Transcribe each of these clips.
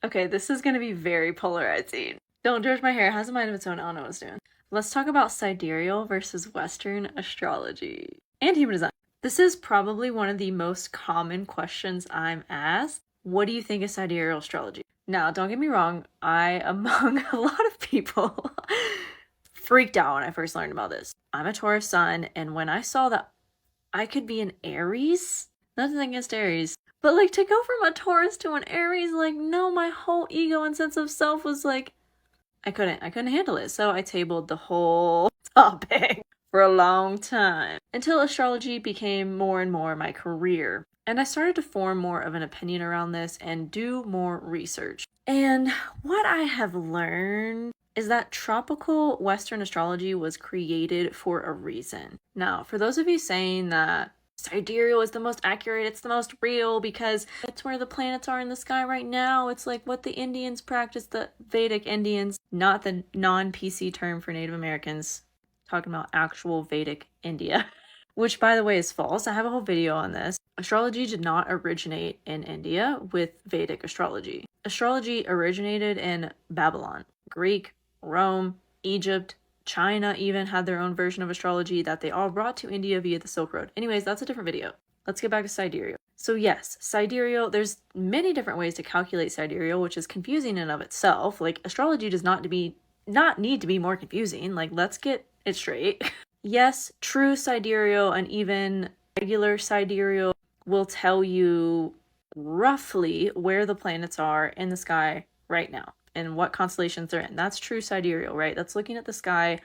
Okay, this is gonna be very polarizing. Don't judge my hair, it has a mind of its own, I don't know what it's doing. Let's talk about sidereal versus Western astrology and human design. This is probably one of the most common questions I'm asked. What do you think is sidereal astrology? Now, don't get me wrong, I, among a lot of people, freaked out when I first learned about this. I'm a Taurus sun, and when I saw that I could be an Aries, nothing against Aries, but like to go from a Taurus to an Aries, like no, my whole ego and sense of self was like, I couldn't handle it. So I tabled the whole topic for a long time until astrology became more and more my career. And I started to form more of an opinion around this and do more research. And what I have learned is that tropical Western astrology was created for a reason. Now, for those of you saying that sidereal is the most accurate, it's the most real because it's where the planets are in the sky right now, it's like what the Indians practice, the Vedic Indians, not the non-PC term for Native Americans, talking about actual Vedic India, which by the way is false. I have a whole video on this. Astrology did not originate in India with Vedic astrology. Astrology originated in Babylon, Greek, Rome, Egypt, China even had their own version of astrology that they all brought to India via the Silk Road. Anyways, that's a different video. Let's get back to sidereal. So yes, sidereal, there's many different ways to calculate sidereal, which is confusing in and of itself. Like, astrology does not need to be more confusing. Like, let's get it straight. Yes, true sidereal and even regular sidereal will tell you roughly where the planets are in the sky right now and what constellations they're in. That's true sidereal, right? That's looking at the sky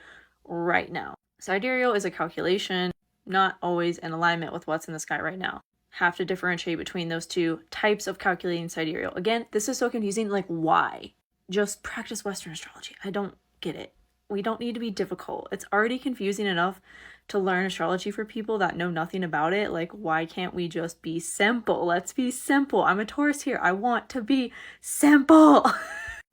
right now. Sidereal is a calculation, not always in alignment with what's in the sky right now. Have to differentiate between those two types of calculating sidereal. Again, this is so confusing. Like, why? Just practice Western astrology. I don't get it. We don't need to be difficult. It's already confusing enough to learn astrology for people that know nothing about it. Like, why can't we just be simple? Let's be simple. I'm a Taurus here. I want to be simple.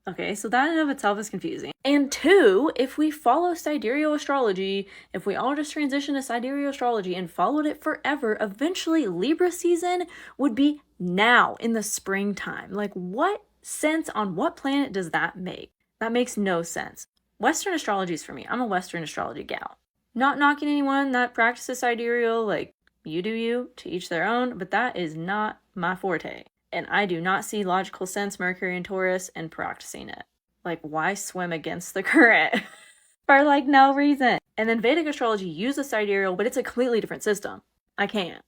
Okay, so that in of itself is confusing. And two, if we follow sidereal astrology, if we all just transition to sidereal astrology and followed it forever, eventually Libra season would be now in the springtime. Like, what sense on what planet does that make? That makes no sense. Western astrology is for me. I'm a Western astrology gal. Not knocking anyone that practices sidereal, like, you do you, to each their own, but that is not my forte. And I do not see logical sense Mercury and Taurus in practicing it. Like, why swim against the current? For like no reason. And then Vedic astrology uses sidereal, but it's a completely different system. I can't.